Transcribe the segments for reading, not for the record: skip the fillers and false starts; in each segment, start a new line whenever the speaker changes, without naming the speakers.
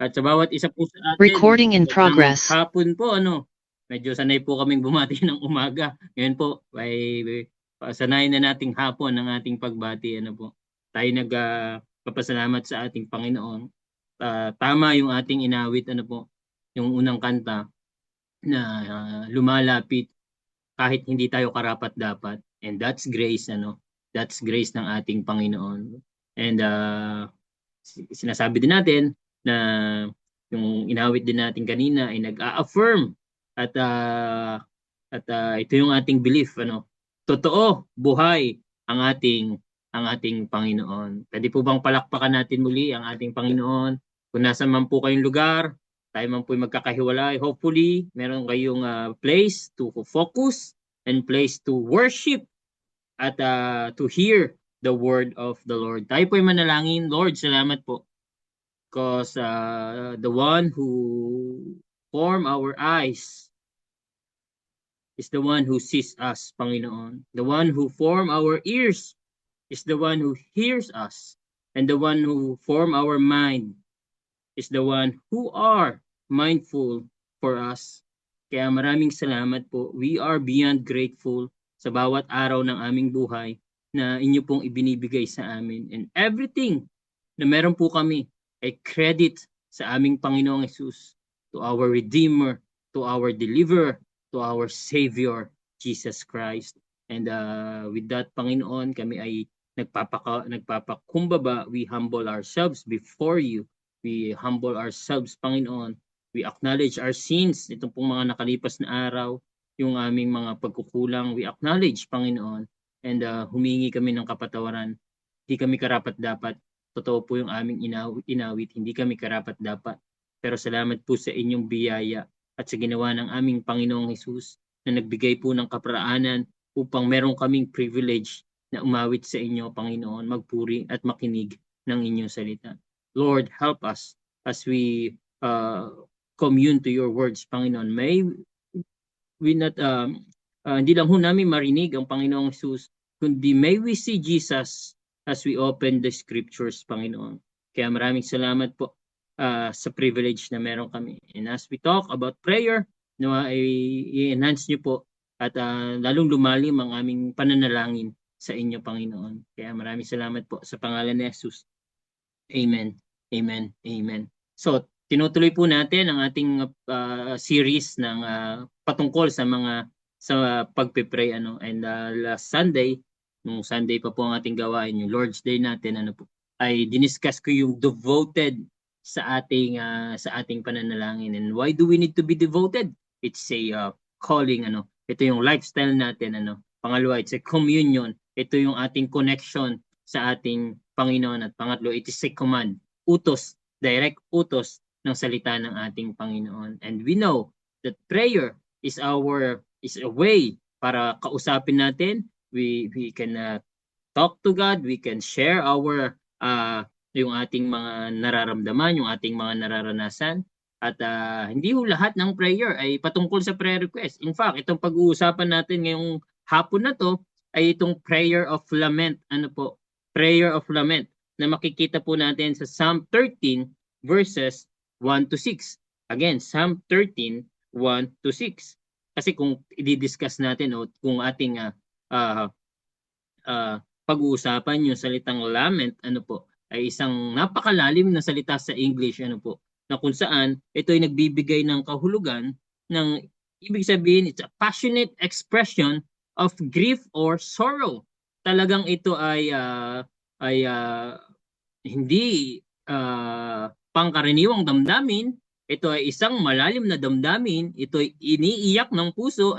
At sa bawat isa po sa atin,
Recording in
magandang
progress.
hapon po, medyo sanay po kaming bumati ng umaga. Ngayon po, sanayin na nating hapon ang ating pagbati, po. Tayo nagpapasalamat sa ating Panginoon. Tama yung ating inawit, po, yung unang kanta na lumalapit kahit hindi tayo karapat-dapat. And that's grace, That's grace ng ating Panginoon. And sinasabi din natin na yung inawit din natin kanina ay nag-a-affirm at ito yung ating belief, totoo, buhay ang ating Panginoon. Pwede po bang palakpakan natin muli ang ating Panginoon? Kung nasa man po kayong lugar, tayo man po magkakahiwalay. Hopefully, meron kayong place to focus and place to worship at to hear the word of the Lord. Tayo po ay manalangin. Lord, salamat po because the one who formed our eyes is the one who sees us, Panginoon. The one who formed our ears is the one who hears us. And the one who formed our mind is the one who are mindful for us. Kaya maraming salamat po. We are beyond grateful sa bawat araw ng aming buhay na inyo pong ibinibigay sa amin. And everything na meron po kami ay credit sa aming Panginoong Yesus, to our Redeemer, to our Deliverer, to our Savior, Jesus Christ. And with that, Panginoon, kami ay nagpapakumbaba. We humble ourselves before you. We humble ourselves, Panginoon. We acknowledge our sins, itong pong mga nakalipas na araw, yung aming mga pagkukulang. We acknowledge, Panginoon, and humingi kami ng kapatawaran. Hindi kami karapat-dapat. Totoo po yung aming inawit. Hindi kami karapat-dapat. Pero salamat po sa inyong biyaya at sa ginawa ng aming Panginoong Hesus na nagbigay po ng kaparaanan upang meron kaming privilege na umawit sa inyo, Panginoon, magpuri at makinig ng inyong salita. Lord, help us as we commune to your words, Panginoon. May we not, hindi lang ho namin marinig ang Panginoong Jesus, kundi may we see Jesus as we open the scriptures, Panginoon. Kaya maraming salamat po sa privilege na meron kami. And as we talk about prayer, i-enhance niyo po at lalong lumalim ang aming pananalangin sa inyo, Panginoon. Kaya maraming salamat po sa pangalan ni Jesus. Amen. Amen. Amen. So, tinutuloy po natin ang ating series ng patungkol sa pagpe-pray, And last Sunday, nung Sunday pa po ang ating gawain, yung Lord's Day natin, ay diniscuss ko yung devoted sa ating pananalangin. And why do we need to be devoted? It's a calling, Ito yung lifestyle natin, Pangalawa, it's a communion. Ito yung ating connection sa ating Panginoon. At pangatlo, it is a command, utos, direct utos ng salita ng ating Panginoon. And we know that prayer is a way para kausapin natin. We can talk to God, we can share our yung ating mga nararamdaman, yung ating mga nararanasan. At hindi ho lahat ng prayer ay patungkol sa prayer request. In fact, itong pag-uusapan natin ngayong hapon na to ay itong prayer of lament. Prayer of lament na makikita po natin sa Psalm 13 verses 1 to 6. Again, Psalm 13, 1 to 6. Kasi kung i-discuss natin kung ating pag-uusapan yung salitang lament, ay isang napakalalim na salita sa English, na kung saan ito ay nagbibigay ng kahulugan ng ibig sabihin, it's a passionate expression of grief or sorrow. Talagang ito ay hindi pangkaraniwang damdamin. Ito ay isang malalim na damdamin. Ito ay iniiyak ng puso,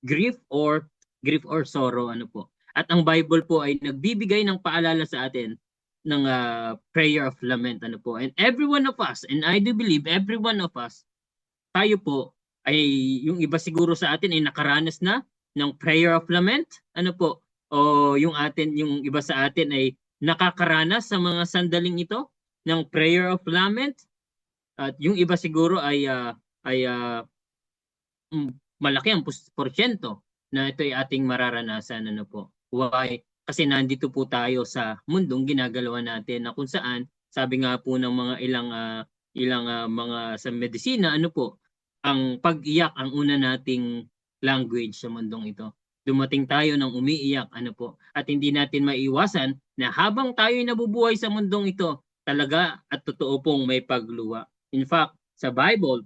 grief or sorrow, At ang Bible po ay nagbibigay ng paalala sa atin ng prayer of lament, And every one of us, and I do believe every one of us, tayo po ay yung iba siguro sa atin ay nakaranas na ng prayer of lament, o yung iba sa atin ay nakakaranas sa mga sandaling ito ng prayer of lament, at yung iba siguro ay malaki ang porsyento na ito ay ating mararanasan, Why? Kasi nandito po tayo sa mundong ginagalawan natin na kung saan, sabi nga po ng mga ilang mga sa medisina, ano po, ang pag-iyak ang una nating language sa mundong ito. Dumating tayo ng umiiyak, ano po, at hindi natin maiwasan na habang tayo nabubuhay sa mundong ito, talaga at totoo pong may pagluha. In fact, sa Bible,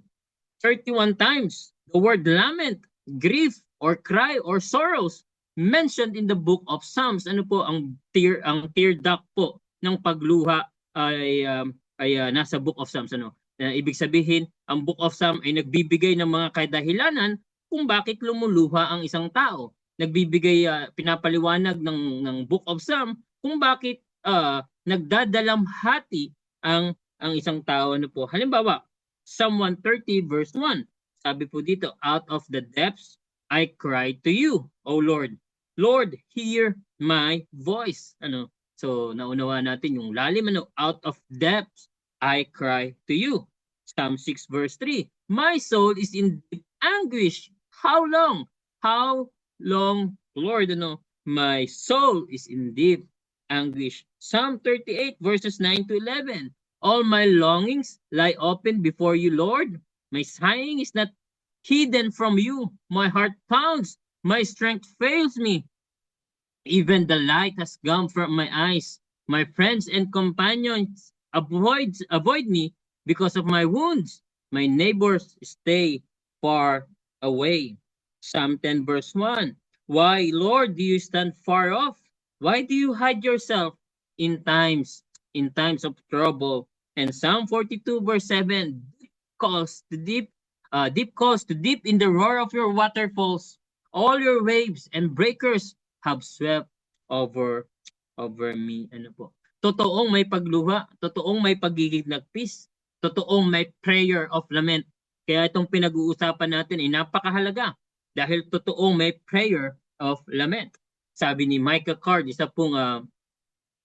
31 times the word lament, grief, or cry, or sorrows mentioned in the book of Psalms. Ano po ang tear duct po ng pagluha ay nasa book of Psalms. Ibig sabihin, ang book of Psalms ay nagbibigay ng mga kadahilanan kung bakit lumuluha ang isang tao. Nagbibigay, pinapaliwanag ng book of Psalms kung bakit nagdadalamhati ang isang tao. Ano po? Halimbawa, Psalm 130 verse 1. Sabi po dito, out of the depths I cry to you, O Lord. Lord, hear my voice. So naunawa natin yung lalim, out of depths I cry to you. Psalm 6 verse 3. My soul is in deep anguish. How long? How long, Lord? My soul is in deep anguish. Psalm 38 verses 9 to 11. All my longings lie open before you, Lord. My sighing is not hidden from you. My heart pounds. My strength fails me. Even the light has gone from my eyes. My friends and companions avoid me because of my wounds. My neighbors stay far away. Psalm 10 verse 1. Why, Lord, do you stand far off? Why do you hide yourself in times of trouble? And Psalm 42 verse 7 calls to deep calls to deep in the roar of your waterfalls. All your waves and breakers have swept over me. Ano po? Totoong may pagluha, totoong may paggigignagpis, totoong may prayer of lament. Kaya itong pinag-uusapan natin ay napakahalaga dahil totoong may prayer of lament. Sabi ni Micah Card, isa pong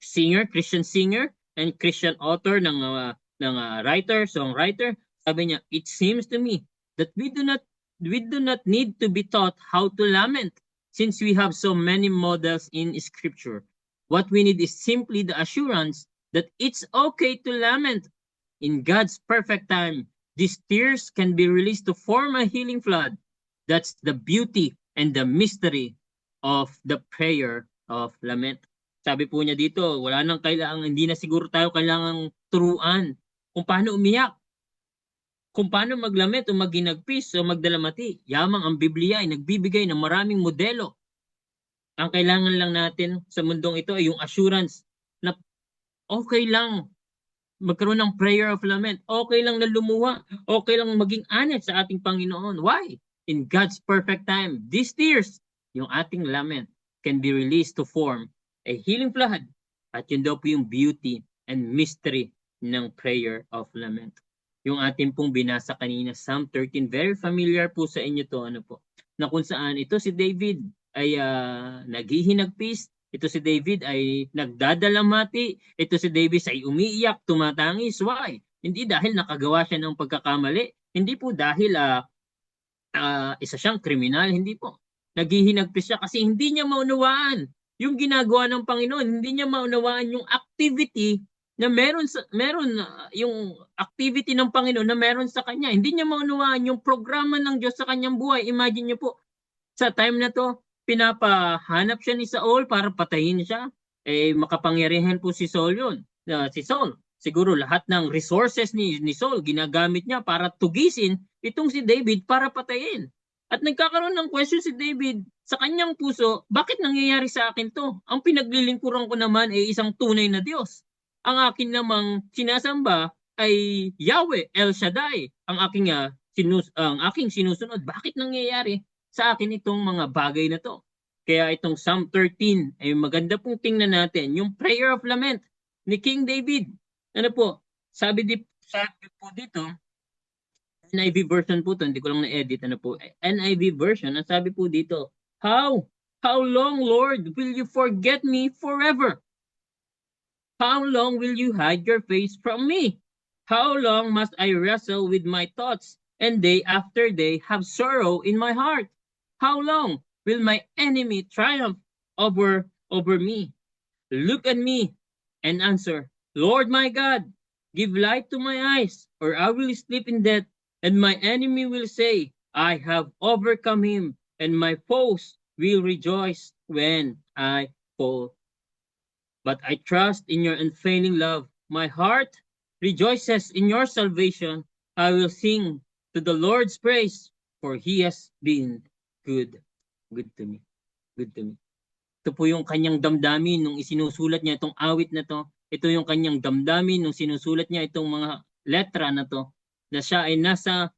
singer, Christian singer and Christian author ng writer, songwriter, sabi niya, it seems to me that we do not need to be taught how to lament since we have so many models in scripture. What we need is simply the assurance that it's okay to lament. In God's perfect time, these tears can be released to form a healing flood. That's the beauty and the mystery of the prayer of lament. Sabi po niya dito, wala nang kailangan, hindi na siguro tayo kailangang turuan kung paano umiyak, kung paano maglamit o maginagpis o magdalamati. Yamang ang Biblia ay nagbibigay ng maraming modelo. Ang kailangan lang natin sa mundong ito ay yung assurance na okay lang magkaroon ng prayer of lament. Okay lang na lumuha. Okay lang maging honest sa ating Panginoon. Why? In God's perfect time, these tears, yung ating lament, can be released to form a healing flood. At yun daw po yung beauty and mystery ng prayer of lament. Yung ating pong binasa kanina, Psalm 13, very familiar po sa inyo to, na kung saan ito si David ay naghihinagpis, ito si David ay nagdadalamhati, ito si David ay umiiyak, tumatangis. Why? Hindi dahil nakagawa siya ng pagkakamali, hindi po dahil isa siyang kriminal, hindi po. Naghihinagpis siya kasi hindi niya maunawaan yung ginagawa ng Panginoon, hindi niya maunawaan yung activity na meron yung activity ng Panginoon na meron sa kanya. Hindi niya maunawaan yung programa ng Diyos sa kanyang buhay. Imagine niyo po, sa time na to, pinapahanap siya ni Saul para patayin siya. Makapangyarihan po si Saul yun. Si Saul. Siguro lahat ng resources ni Saul ginagamit niya para tugisin itong si David para patayin. At nagkakaroon ng question si David sa kanyang puso, bakit nangyayari sa akin to? Ang pinaglilingkuran ko naman ay isang tunay na Diyos. Ang akin namang sinasamba ay Yahweh, El Shaddai, ang aking sinusunod. Bakit nangyayari sa akin itong mga bagay na to? Kaya itong Psalm 13 ay maganda pong tingnan natin yung prayer of lament ni King David. Ano po? Sabi po dito, NIV version po to, hindi ko lang na-edit. NIV version, ang sabi po dito, How long, Lord, will you forget me forever? How long will you hide your face from me? How long must I wrestle with my thoughts and day after day have sorrow in my heart? How long will my enemy triumph over me? Look at me and answer, Lord my God, give light to my eyes, or I will sleep in death, and my enemy will say, I have overcome him, and my foes will rejoice when I fall. But I trust in your unfailing love. My heart rejoices in your salvation. I will sing to the Lord's praise, for he has been good. Good to me. Good to me. Ito po yung kanyang damdamin nung isinusulat niya itong awit na to. Ito yung kanyang damdamin nung sinusulat niya itong mga letra na to, na siya ay nasa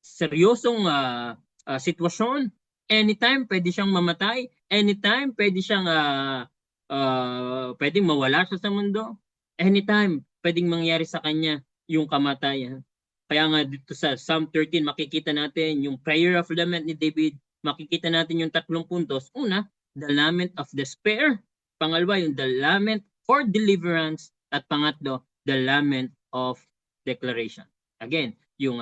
seryosong sitwasyon. Anytime pwede siyang mamatay, anytime pwede siyang pwedeng mawala siya sa mundo, anytime pwedeng mangyari sa kanya yung kamatayan. Kaya nga dito sa Psalm 13 makikita natin yung prayer of lament ni David, makikita natin yung 3 puntos. Una, the lament of despair. Pangalawa, yung the lament for deliverance. At pangatlo, the lament of declaration. Again, yung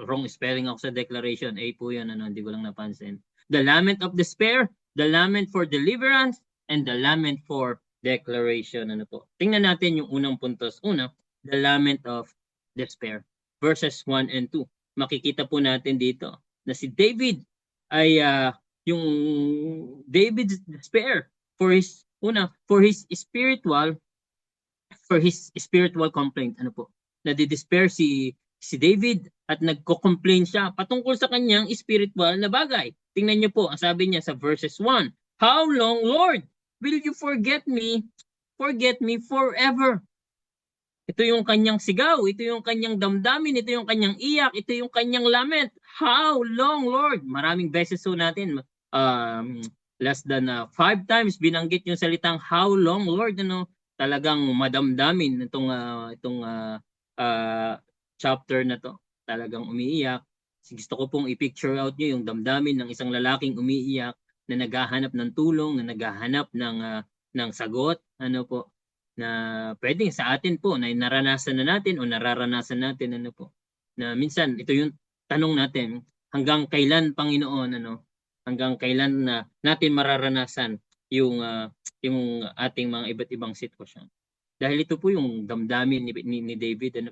wrong spelling ako sa declaration. A po yan, hindi ko lang napansin. The lament of despair, the lament for deliverance, and the lament for declaration. Tingnan natin yung unang puntos. Una, the lament of despair. Verses 1 and 2. Makikita po natin dito na si David ay yung David's despair for his spiritual complaint. Nadidespair si David at nagko-complain siya patungkol sa kanyang spiritual na bagay. Tingnan niyo po, ang sabi niya sa verses 1, How long, Lord, will you forget me forever? Ito yung kanyang sigaw, ito yung kanyang damdamin, ito yung kanyang iyak, ito yung kanyang lament. How long, Lord? Maraming beses so natin, less than 5 times binanggit yung salitang how long, Lord. Talagang madamdamin itong chapter na to. Talagang umiiyak. Gusto ko pong i-picture out nyo yung damdamin ng isang lalaking umiiyak na naghahanap ng tulong, na naghahanap ng sagot, na pwedeng sa atin po na naranasan na natin o nararanasan natin, na minsan ito yung tanong natin, hanggang kailan, Panginoon, hanggang kailan na natin mararanasan yung ating mga iba't ibang sitwasyon. Dahil ito po yung damdamin ni David,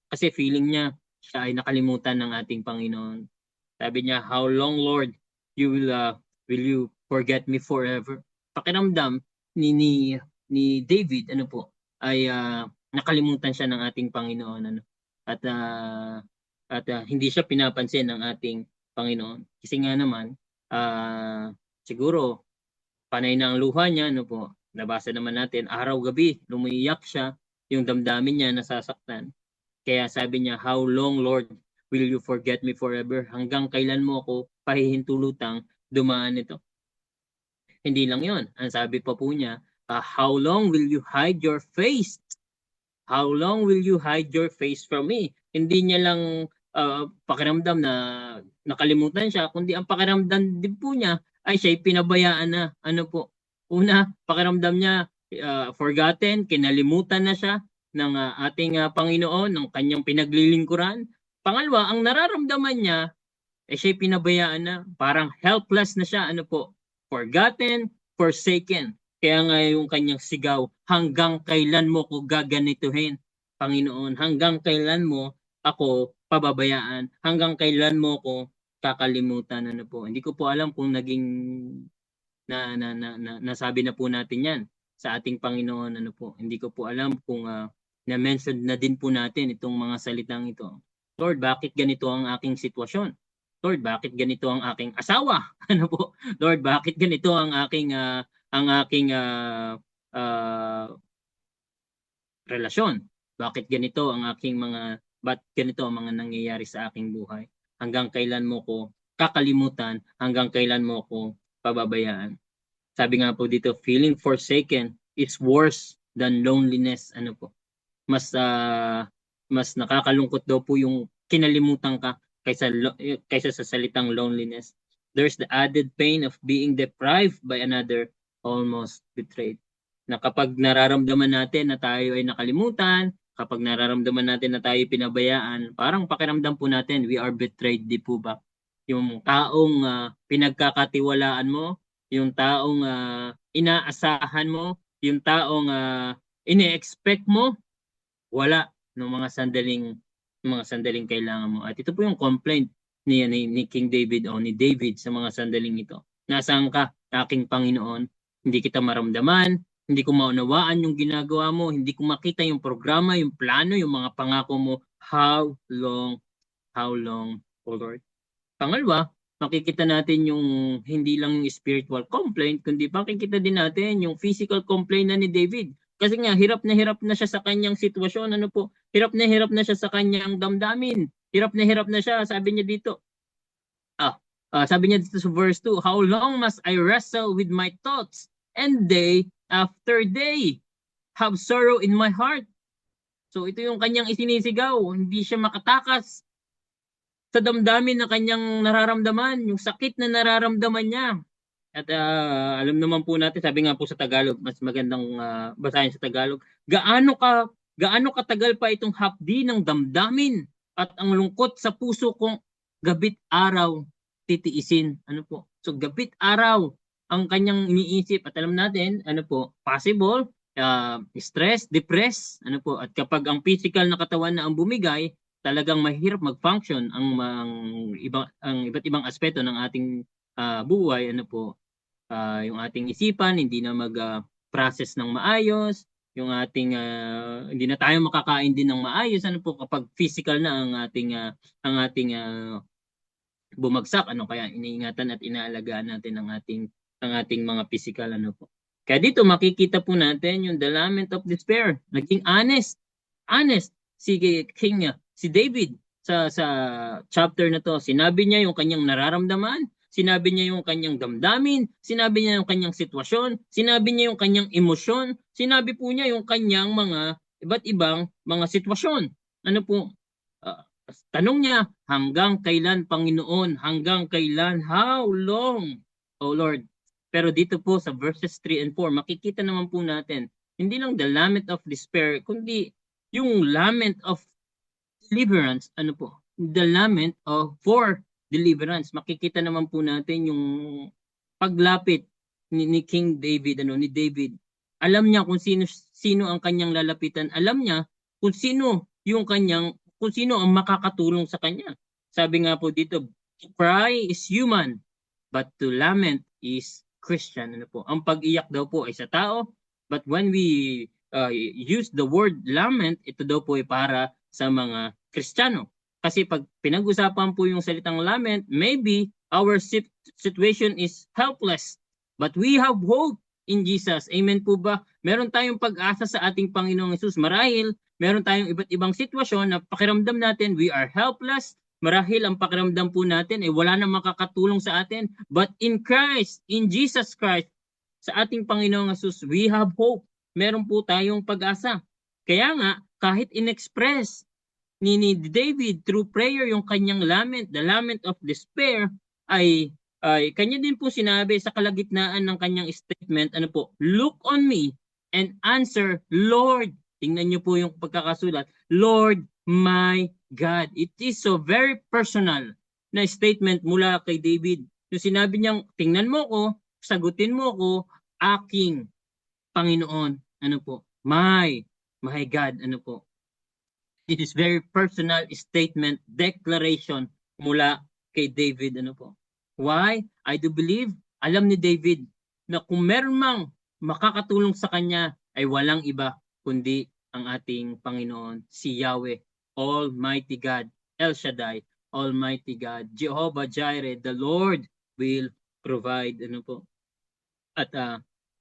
kasi feeling niya siya ay nakalimutan ng ating Panginoon. Sabi niya, how long, Lord, will you forget me forever? Pakiramdam ni David ay nakalimutan siya ng ating Panginoon, at hindi siya pinapansin ng ating Panginoon. Kasi nga naman siguro panay na ang luha niya, nabasa naman natin, araw-gabi lumiyak siya, yung damdamin niya nasasaktan. Kaya sabi niya, how long, Lord, will you forget me forever? Hanggang kailan mo ako pahihintulutang dumaan ito? Hindi lang yon. Ang sabi pa po niya, how long will you hide your face? How long will you hide your face from me? Hindi niya lang pakiramdam na nakalimutan siya, kundi ang pakiramdam din po niya ay siya'y pinabayaan na. Una, pakiramdam niya forgotten, kinalimutan na siya ng ating Panginoon, ng kanyang pinaglilingkuran. Pangalawa, ang nararamdaman niya siya'y pinabayaan na, parang helpless na siya, forgotten, forsaken. Kaya nga yung kanyang sigaw, hanggang kailan mo ko gaganituhin, Panginoon? Hanggang kailan mo ako pababayaan? Hanggang kailan mo ko kakalimutan? Hindi ko po alam kung naging nasabi na po natin yan sa ating Panginoon. Hindi ko po alam kung na-mention na din po natin itong mga salitang ito. Lord, bakit ganito ang aking sitwasyon? Lord, bakit ganito ang aking asawa? Lord, bakit ganito ang aking relasyon? Bakit ganito ang ganito ang mga nangyayari sa aking buhay? Hanggang kailan mo ko kakalimutan? Hanggang kailan mo ko pababayaan? Sabi nga po dito, feeling forsaken is worse than loneliness. Mas nakakalungkot daw po yung kinalimutan ka kaysa sa salitang loneliness. There's the added pain of being deprived by another, almost betrayed. Na kapag nararamdaman natin na tayo ay nakalimutan, kapag nararamdaman natin na tayo pinabayaan, parang pakiramdam po natin, we are betrayed, di po ba? Yung taong pinagkakatiwalaan mo, yung taong inaasahan mo, yung taong ine-expect mo, wala. ng mga sandaling kailangan mo. At ito po yung complaint ni King David o ni David sa mga sandaling ito. Nasaan ka, aking Panginoon? Hindi kita maramdaman, hindi ko maunawaan yung ginagawa mo, hindi ko makita yung programa, yung plano, yung mga pangako mo. How long, O Lord? Pangalawa, makikita natin yung hindi lang yung spiritual complaint, kundi makikita din natin yung physical complaint na ni David. Kasi nga, hirap na siya sa kanyang sitwasyon. Ano po? Hirap na siya sa kanyang damdamin. Hirap na siya. Sabi niya dito, sabi niya dito sa verse 2, how long must I wrestle with my thoughts and day after day have sorrow in my heart? So ito yung kanyang isinisigaw. Hindi siya makatakas sa damdamin na kanyang nararamdaman, yung sakit na nararamdaman niya. At alam naman po natin, sabi nga po sa Tagalog, mas magandang basahin sa Tagalog, gaano katagal pa itong hapdi ng damdamin at ang lungkot sa puso kong gabit araw titiisin. Ano po? So gabit araw ang kanyang iniisip at alam natin, ano po, possible, stress, depress, ano po, at kapag ang physical na katawan na ang bumigay, talagang mahirap mag-function ang iba't ibang aspeto ng ating buhay, ano po, yung ating isipan hindi na mag-process ng maayos, yung ating hindi na tayo makakain din ng maayos, ano po, kapag physical na ang ating bumagsak, ano, kaya iniingatan at inaalagaan natin ang ating mga physical, ano po. Kaya dito makikita po natin yung the lament of despair. Naging honest si David sa chapter na to. Sinabi niya yung kanyang nararamdaman, sinabi niya yung kanyang damdamin, sinabi niya yung kanyang sitwasyon, sinabi niya yung kanyang emosyon, sinabi po niya yung kanyang mga iba't ibang mga sitwasyon. Ano po? Tanong niya, hanggang kailan, Panginoon? Hanggang kailan? How long, O Lord? Pero dito po sa verses 3 and 4, makikita naman po natin, hindi lang the lament of despair, kundi yung lament of deliverance, ano po? The lament of for deliverance. Makikita naman po natin yung paglapit ni King David, ni David. Alam niya kung sino ang kanyang lalapitan. Alam niya kung sino ang makakatulong sa kanya. Sabi nga po dito, to cry is human, but to lament is Christian. Ano po? Ang pag-iyak daw po ay sa tao, but when we use the word lament, ito daw po ay para sa mga Kristiyano. Kasi pag pinag-usapan po yung salitang lament, maybe our situation is helpless, but we have hope in Jesus. Amen po ba? Meron tayong pag-asa sa ating Panginoong Hesus. Marahil, meron tayong iba't ibang sitwasyon na pakiramdam natin we are helpless. Marahil ang pakiramdam po natin ay wala na makakatulong sa atin. But in Christ, in Jesus Christ, sa ating Panginoong Hesus, we have hope. Meron po tayong pag-asa. Kaya nga, kahit in-express ni David through prayer yung kanyang lament, the lament of despair, ay kanya din po sinabi sa kalagitnaan ng kanyang statement, ano po, look on me and answer, Lord. Tingnan niyo po yung pagkakasulat, Lord my God. It is so very personal na statement mula kay David. Yung sinabi niyang, tingnan mo ko, sagutin mo ko, aking Panginoon. Ano po? My God. Ano po? It is very personal statement, declaration mula kay David. Ano po? Why? I do believe, alam ni David na kung meron mang makakatulong sa kanya ay walang iba kundi ang ating Panginoon, si Yahweh, Almighty God, El Shaddai, Almighty God, Jehovah Jireh, the Lord will provide. Ano po? At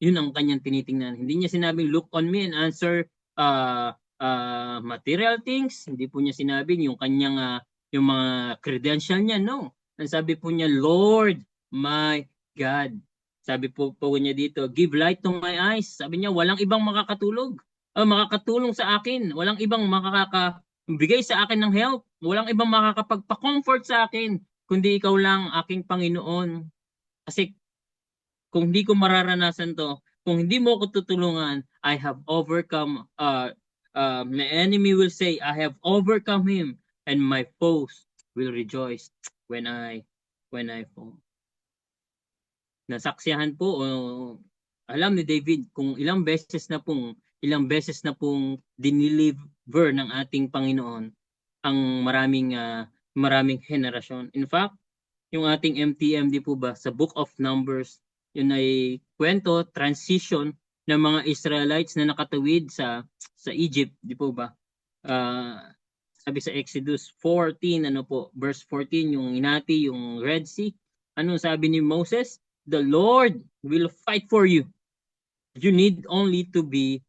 yun ang kanyang tinitingnan. Hindi niya sinabing look on me and answer material things. Hindi po niya sinabi yung kanyang yung mga credential niya. No. Ang sabi po niya, Lord my God. Sabi po niya dito, give light to my eyes. Sabi niya, walang ibang makakatulong sa akin. Walang ibang makakabigay sa akin ng help. Walang ibang makakapagpa-comfort sa akin kundi ikaw lang, aking Panginoon. Kasi kung hindi ko mararanasan to, kung hindi mo ako tutulungan, I have overcome, my enemy will say, I have overcome him, and my foes will rejoice when I fall. Nasaksihan po, alam ni David kung ilang beses na pong ilang beses na pong dineliver ng ating Panginoon ang maraming henerasyon. In fact, yung ating MTMD po ba sa Book of Numbers, yun ay kwento, transition ng mga Israelites na nakatawid sa Egypt, di po ba? Sabi sa Exodus 14, verse 14, yung inati, yung Red Sea. Anong sabi ni Moses? The Lord will fight for you. You need only to be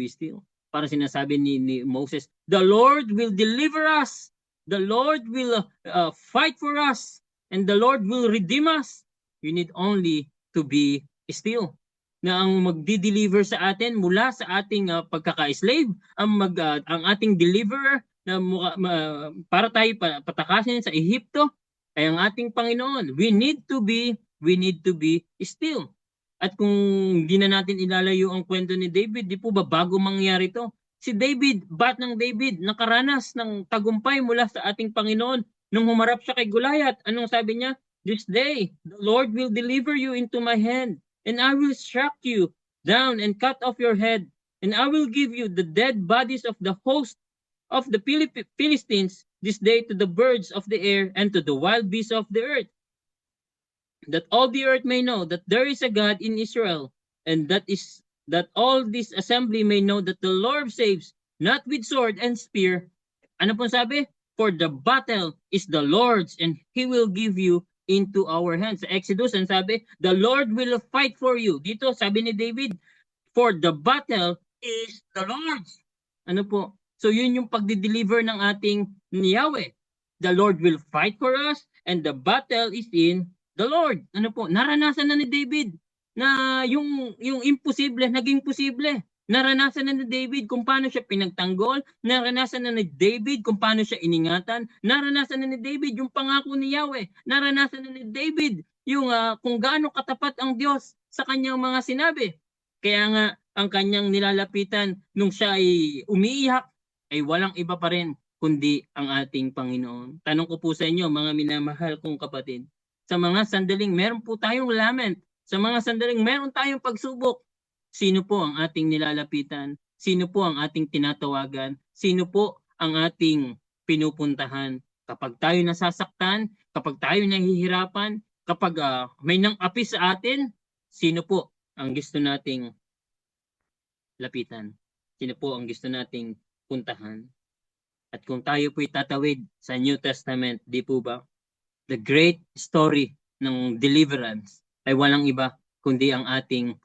still. Para sinasabi ni Moses, the Lord will deliver us. The Lord will fight for us. And the Lord will redeem us. You need only to be still. Na ang magdi-deliver sa atin mula sa ating pagkaka-slave, ang ating deliverer na para tayo patakasin sa Ehipto ay ang ating Panginoon. We need to be still. At kung hindi na natin ilalayo ang kwento ni David, di po ba bago mangyari to? Si David, ng David, nakaranas ng tagumpay mula sa ating Panginoon nung humarap siya kay Goliath. Anong sabi niya? This day, the Lord will deliver you into my hand, and I will strike you down and cut off your head, and I will give you the dead bodies of the host of the Philistines this day to the birds of the air and to the wild beasts of the earth, that all the earth may know that there is a God in Israel, and that all this assembly may know that the Lord saves, not with sword and spear. Ano pong sabi? For the battle is the Lord's, and He will give you into our hands. Sa Exodus, ang sabi, the Lord will fight for you. Dito, sabi ni David, for the battle is the Lord's. Ano po? So yun yung pagdi-deliver ng ating Yahweh. The Lord will fight for us, and the battle is in the Lord. Ano po? Naranasan na ni David na yung imposible naging posible. Naranasan na ni David kung paano siya pinagtanggol. Naranasan na ni David kung paano siya iningatan. Naranasan na ni David yung pangako ni Yahweh. Naranasan na ni David yung kung gaano katapat ang Diyos sa kanyang mga sinabi. Kaya nga ang kanyang nilalapitan nung siya ay umiiyak ay walang iba pa rin kundi ang ating Panginoon. Tanong ko po sa inyo, mga minamahal kong kapatid, sa mga sandaling meron po tayong lament, sa mga sandaling meron tayong pagsubok, sino po ang ating nilalapitan? Sino po ang ating tinatawagan? Sino po ang ating pinupuntahan? Kapag tayo nasasaktan, kapag tayo nahihirapan, kapag may nang-api sa atin, sino po ang gusto nating lapitan? Sino po ang gusto nating puntahan? At kung tayo po'y tatawid sa New Testament, di po ba? The great story ng deliverance ay walang iba kundi ang ating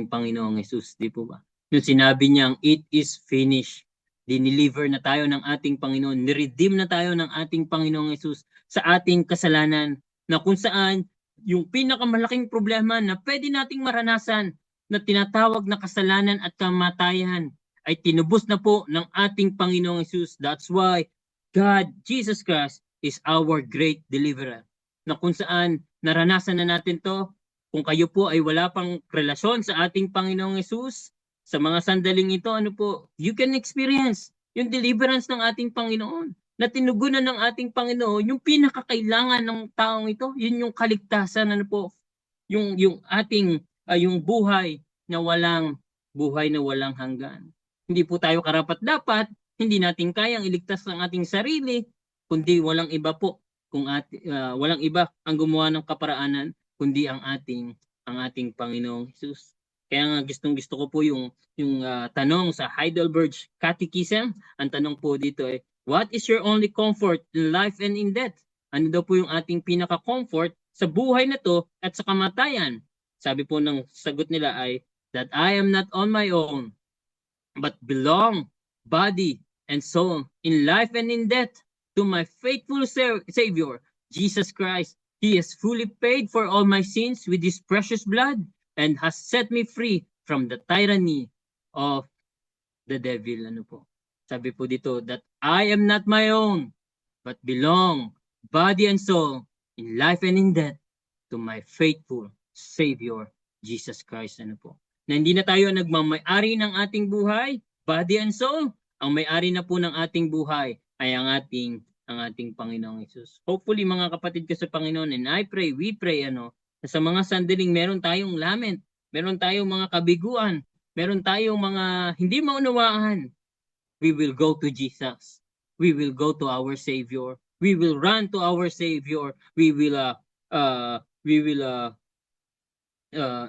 Panginoong Hesus, di po ba? Yung sinabi niyang it is finished. Dineliver na tayo ng ating Panginoon, niredeem na tayo ng ating Panginoong Hesus sa ating kasalanan, na kung saan yung pinakamalaking problema na pwede nating maranasan na tinatawag na kasalanan at kamatayan ay tinubos na po ng ating Panginoong Hesus. That's why God, Jesus Christ, is our great deliverer. Na kung saan naranasan na natin to, kung kayo po ay wala pang relasyon sa ating Panginoong Hesus, sa mga sandaling ito, you can experience yung deliverance ng ating Panginoon. Na tinugunan ng ating Panginoon yung pinakakailangan ng taong ito. Yun yung kaligtasan, yung ating yung buhay na walang hanggan. Hindi po tayo karapat-dapat, hindi natin kayang iligtas ang ating sarili, kundi walang iba po walang iba ang gumawa ng kaparaanan kundi ang ating Panginoong Hesus. Kaya nga gustong-gusto ko po yung tanong sa Heidelberg Catechism. Ang tanong po dito ay, what is your only comfort in life and in death? Ano daw po yung ating pinaka-comfort sa buhay na to at sa kamatayan? Sabi po ng sagot nila ay, that I am not on my own, but belong, body and soul, in life and in death, to my faithful Savior, Jesus Christ. He has fully paid for all my sins with His precious blood and has set me free from the tyranny of the devil. Ano po? Sabi po dito, that I am not my own, but belong, body and soul, in life and in death, to my faithful Savior, Jesus Christ. Ano po? Na hindi na tayo nagmamay-ari ng ating buhay, body and soul. Ang may-ari na po ng ating buhay ay ang ating Panginoong Hesus. Hopefully mga kapatid ko sa Panginoon, and we pray na sa mga sandaling meron tayong lament, meron tayong mga kabiguan, meron tayong mga hindi maunawaan, we will go to Jesus. We will go to our Savior. We will run to our Savior. We will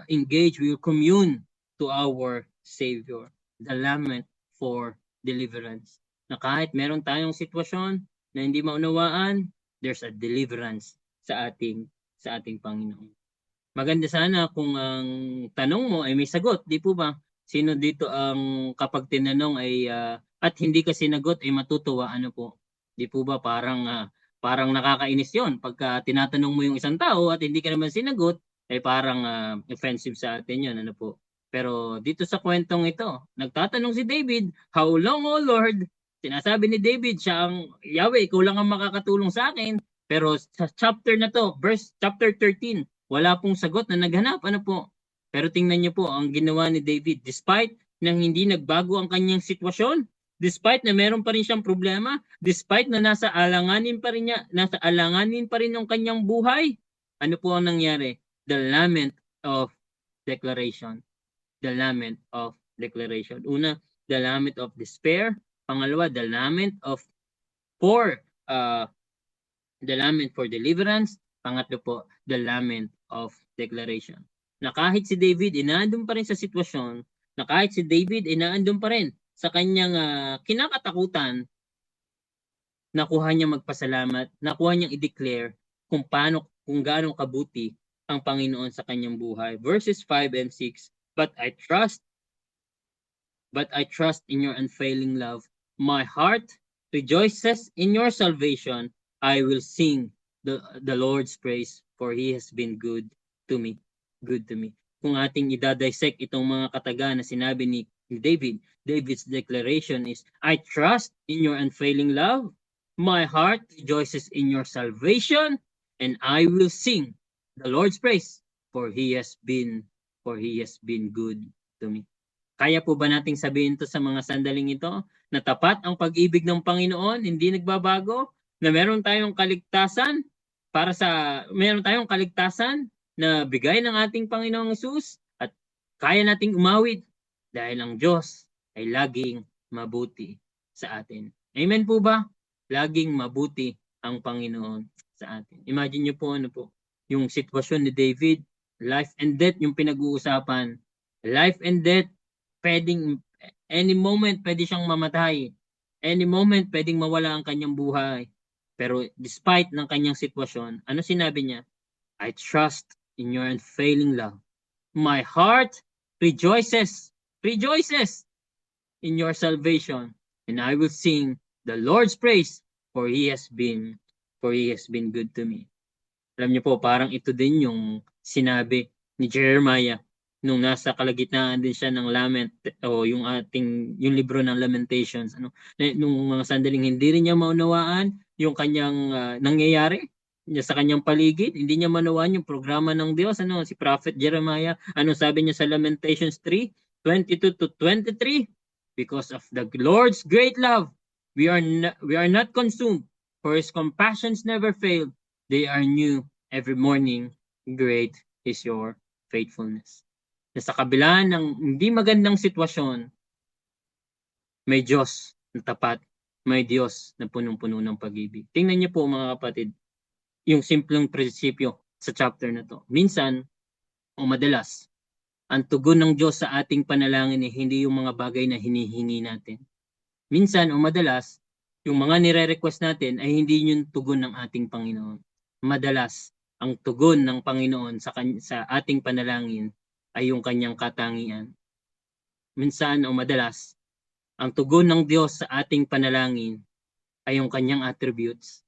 engage, we will commune to our Savior. The lament for deliverance. Na kahit meron tayong sitwasyon na hindi maunawaan, there's a deliverance sa ating Panginoon. Maganda sana kung ang tanong mo ay may sagot, di po ba? Sino dito ang kapag tinanong ay at hindi ka sinagot ay matutuwa, ano po? Di po ba parang nakakainis 'yon pagka tinatanong mo yung isang tao at hindi ka naman sinagot, ay parang offensive sa atin 'yon, ano po? Pero dito sa kwentong ito, nagtatanong si David, "How long, O Lord?" Sinasabi ni David, siya ang Yahweh, ikaw lang ang makakatulong sa akin. Pero sa chapter na to, chapter 13, wala pong sagot na naghanap, ano po? Pero tingnan niyo po ang ginawa ni David, despite nang hindi nagbago ang kanyang sitwasyon, despite na meron pa rin siyang problema, despite na nasa alanganin pa rin yung kanyang buhay, ano po ang nangyari? The lament of declaration. The lament of declaration. Una, the lament of despair. Pangalawa, the lament for deliverance. Pangatlo po, the lament of declaration. Na kahit si David inaandun pa rin sa sitwasyon, na kahit si David inaandun pa rin sa kanyang kinakatakutan, nakuha niya magpasalamat, nakuha niyang i-declare kung gaano kabuti ang Panginoon sa kanyang buhay. Verses 5 and 6, But I trust in your unfailing love. My heart rejoices in your salvation. I will sing the Lord's praise, for He has been good to me. Good to me. Kung ating idadissect itong mga kataga na sinabi ni David, David's declaration is, I trust in your unfailing love. My heart rejoices in your salvation, and I will sing the Lord's praise, for He has been good to me. Kaya po ba nating sabihin to sa mga sandaling ito na tapat ang pag-ibig ng Panginoon, hindi nagbabago, na meron tayong kaligtasan na bigay ng ating Panginoong Hesus at kaya nating umawit dahil ang Diyos ay laging mabuti sa atin. Amen po ba? Laging mabuti ang Panginoon sa atin. Imagine niyo po yung sitwasyon ni David, life and death yung pinag-uusapan. Life and death, pwedeng any moment pwede siyang mamatay. Any moment pwedeng mawala ang kanyang buhay. Pero despite ng kanyang sitwasyon, ano sinabi niya? I trust in your unfailing love. My heart rejoices in your salvation, and I will sing the Lord's praise, for He has been good to me. Alam niyo po, parang ito din yung sinabi ni Jeremiah nung nasa kalagitnaan din siya ng lament o yung libro ng Lamentations, nung mga sandaling hindi rin niya maunawaan yung kanyang nangyayari sa kanyang paligid, hindi niya maunawaan yung programa ng Diyos, si Prophet Jeremiah, sabi niya sa Lamentations 3:22 to 23, because of the Lord's great love, we are not consumed, for His compassions never fail, they are new every morning, great is your faithfulness. Na sa kabila ng hindi magandang sitwasyon, may Diyos na tapat, may Diyos na punong-puno ng pag-ibig. Tingnan niyo po mga kapatid, yung simpleng prinsipyo sa chapter na to. Minsan, o madalas, ang tugon ng Diyos sa ating panalangin ay hindi yung mga bagay na hinihingi natin. Minsan o madalas, yung mga nire-request natin ay hindi yung tugon ng ating Panginoon. Madalas, ang tugon ng Panginoon sa ating panalangin ay yung kanyang katangian. Minsan o madalas, ang tugon ng Diyos sa ating panalangin ay yung kanyang attributes,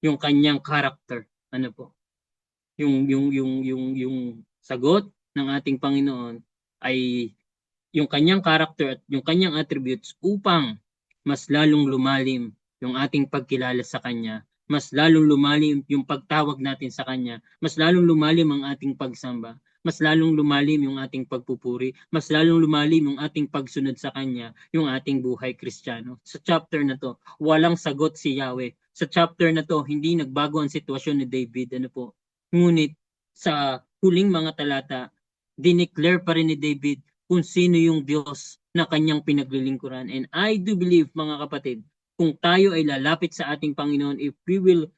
yung kanyang character. Yung sagot ng ating Panginoon ay yung kanyang character at yung kanyang attributes upang mas lalong lumalim yung ating pagkilala sa Kanya, mas lalong lumalim yung pagtawag natin sa Kanya, mas lalong lumalim ang ating pagsamba, mas lalong lumalim yung ating pagpupuri, mas lalong lumalim yung ating pagsunod sa Kanya, yung ating buhay Kristiyano. Sa chapter na to, walang sagot si Yahweh. Sa chapter na to, hindi nagbago ang sitwasyon ni David. Ngunit sa huling mga talata, dineclare pa rin ni David kung sino yung Diyos na kanyang pinaglilingkuran. And I do believe, mga kapatid, kung tayo ay lalapit sa ating Panginoon, if we will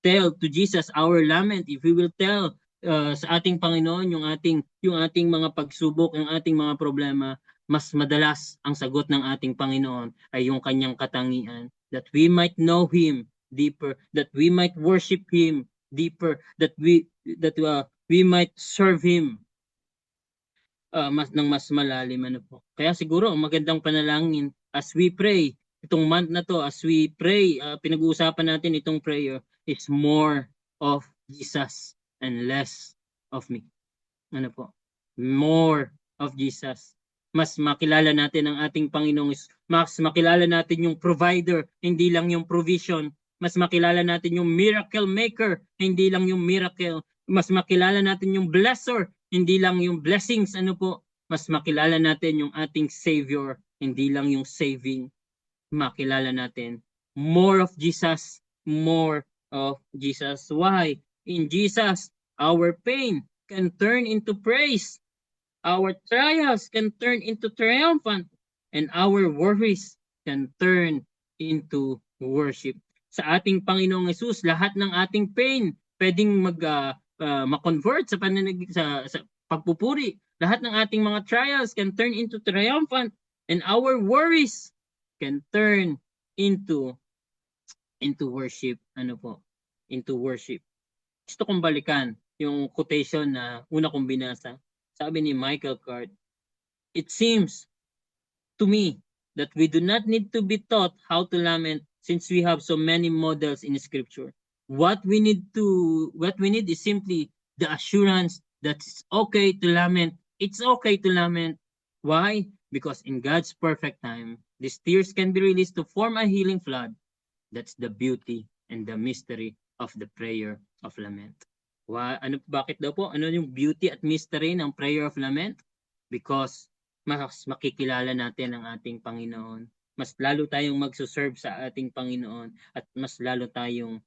tell to Jesus our lament, if we will tell sa ating Panginoon yung ating mga pagsubok, yung ating mga problema, mas madalas ang sagot ng ating Panginoon ay yung kanyang katangian, that we might know Him deeper, that we might worship Him deeper, that we might serve Him mas malalim, ano po. Kaya siguro ang magandang panalangin as we pray itong month na to, as we pray, pinag-uusapan natin itong prayer is more of Jesus and less of me. Ano po? More of Jesus. Mas makilala natin ang ating Panginoong, mas makilala natin yung provider, hindi lang yung provision. Mas makilala natin yung miracle maker, hindi lang yung miracle. Mas makilala natin yung blesser, hindi lang yung blessings. Ano po? Mas makilala natin yung ating Savior, hindi lang yung saving. Makilala natin more of Jesus, more of Jesus. Why? In Jesus, our pain can turn into praise. Our trials can turn into triumphant, and our worries can turn into worship. Sa ating Panginoong Yesus, lahat ng ating pain pwedeng ma-convert sa pagpupuri. Lahat ng ating mga trials can turn into triumphant, and our worries can turn into worship. Ano po? Into worship. Gusto kong balikan yung quotation na una kong binasa. Sabi ni Michael Card, it seems to me that we do not need to be taught how to lament since we have so many models in Scripture. What we need is simply the assurance that it's okay to lament. It's okay to lament. Why? Because in God's perfect time, these tears can be released to form a healing flood. That's the beauty and the mystery of the prayer of lament. Bakit daw po? Ano yung beauty at mystery ng prayer of lament? Because mas makikilala natin ang ating Panginoon. Mas lalo tayong magsuserve sa ating Panginoon at mas lalo tayong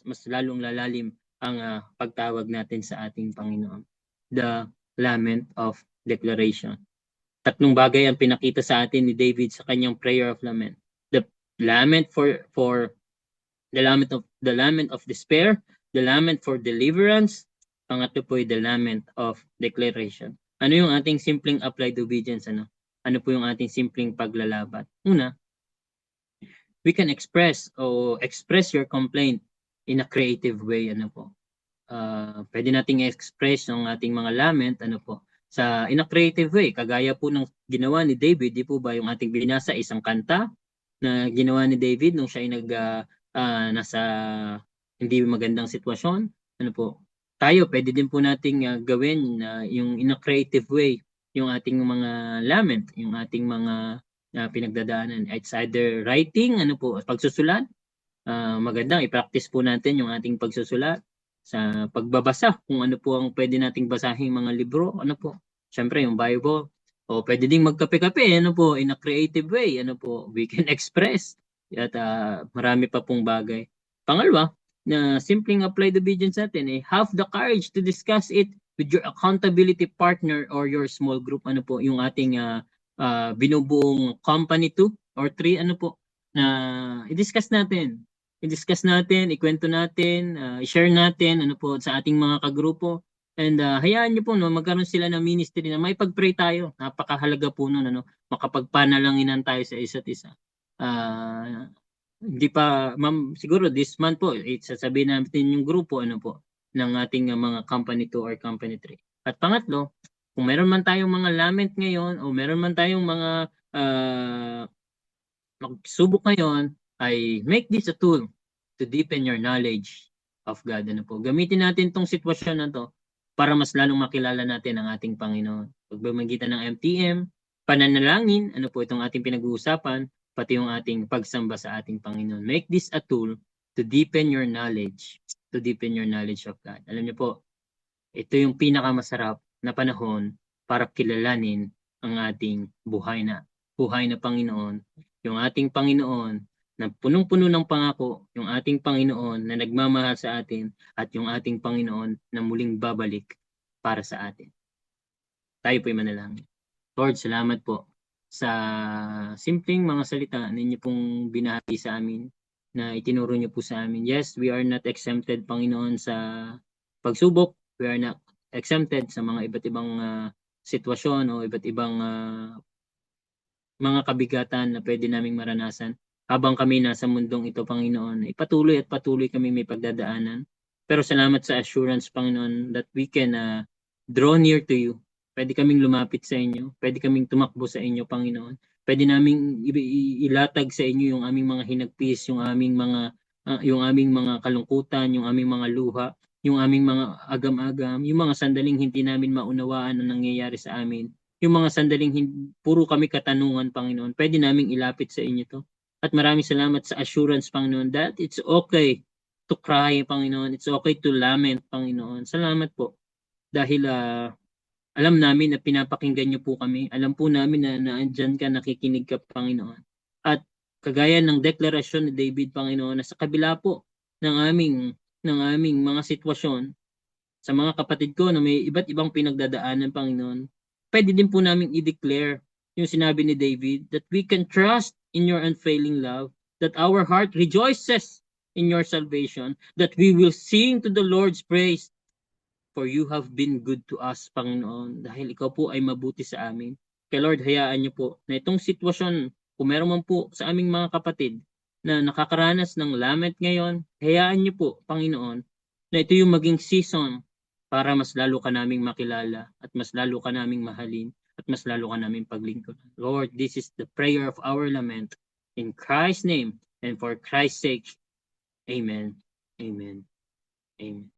mas lalong lalalim ang pagtawag natin sa ating Panginoon. The lament of declaration. Tatlong bagay ang pinakita sa atin ni David sa kanyang prayer of lament. The lament for the lament of despair, the lament for deliverance, pangatlo po ay the lament of declaration. Ano yung ating simpleng applied obedience? Ano po yung ating simpleng paglalabat? Una, we can express your complaint in a creative way. Ano po? Pwede nating express yung ating mga lament, ano po, in a creative way. Kagaya po ng ginawa ni David, di po ba yung ating binasa isang kanta na ginawa ni David nung siya ay nasa hindi magandang sitwasyon. Ano po? Tayo, pwede din po nating gawin yung in a creative way yung ating mga lament, yung ating mga pinagdadaanan. It's either writing, ano po, pagsusulat. Magandang i-practice po natin yung ating pagsusulat sa pagbabasa, kung ano po ang pwede nating basahin mga libro, ano po. Siyempre yung Bible. O pwede ding magkape-kape, ano po, in a creative way, ano po, we can express. At marami pa pong bagay. Pangalawa, na simpleng applied obedience natin, have the courage to discuss it with your accountability partner or your small group. Ano po, yung ating binubuong company 2 or 3, ano po, na i-discuss natin, ikwento natin, i-share natin ano po sa ating mga kagrupo. And hayaan niyo po no, magkaroon sila ng ministry na may pag-pray tayo. Napakahalaga po noon, ano, makapagpanalanginan tayo sa isa't isa. Hindi pa, ma'am, siguro this month po, sasabihin natin yung grupo ano po ng ating mga company 2 or company 3. At pangatlo, kung meron man tayong mga lament ngayon o meron man tayong mga magsubok ngayon, ay make this a tool to deepen your knowledge of God. Ano po? Gamitin natin tong sitwasyon na to para mas lalong makilala natin ang ating Panginoon. Pagbamagitan ng MTM, pananalangin, ano po itong ating pinag-uusapan, pati yung ating pagsamba sa ating Panginoon. Make this a tool to deepen your knowledge, of God. Alam niyo po, ito yung pinakamasarap na panahon para kilalanin ang ating buhay na Panginoon. Yung ating Panginoon na punong-puno ng pangako yung ating Panginoon na nagmamahal sa atin at yung ating Panginoon na muling babalik para sa atin. Tayo po'y manalangin. Lord, salamat po sa simpleng mga salita ninyo pong binahagi sa amin na itinuro niyo po sa amin. Yes, we are not exempted, Panginoon, sa pagsubok. We are not exempted sa mga iba't ibang sitwasyon o iba't ibang mga kabigatan na pwede naming maranasan. Habang kami nasa mundong ito, Panginoon, ay patuloy at patuloy kami may pagdadaanan. Pero salamat sa assurance, Panginoon, that we can draw near to you. Pwede kaming lumapit sa inyo. Pwede kaming tumakbo sa inyo, Panginoon. Pwede naming ilatag sa inyo yung aming mga hinagpis, yung aming mga kalungkutan, yung aming mga luha, yung aming mga agam-agam, yung mga sandaling hindi namin maunawaan na nangyayari sa amin. Yung mga sandaling puro kami katanungan, Panginoon, pwede naming ilapit sa inyo to. At maraming salamat sa assurance, Panginoon, that it's okay to cry, Panginoon. It's okay to lament, Panginoon. Salamat po. Dahil alam namin na pinapakinggan niyo po kami. Alam po namin na naandyan ka, nakikinig ka, Panginoon. At kagaya ng deklarasyon ni David, Panginoon, na sa kabila po ng aming mga sitwasyon, sa mga kapatid ko na may iba't ibang pinagdadaanan, Panginoon, pwede din po namin i-declare yung sinabi ni David that we can trust in your unfailing love, that our heart rejoices in your salvation, that we will sing to the Lord's praise, for you have been good to us, Panginoon, dahil ikaw po ay mabuti sa amin. Kaya Lord, hayaan niyo po na itong sitwasyon, kung meron man po sa aming mga kapatid na nakakaranas ng lament ngayon, hayaan niyo po, Panginoon, na ito yung maging season para mas lalo ka naming makilala at mas lalo ka naming mahalin at mas lalo ka naming paglingkuran. Lord, this is the prayer of our lament. In Christ's name and for Christ's sake, Amen. Amen. Amen.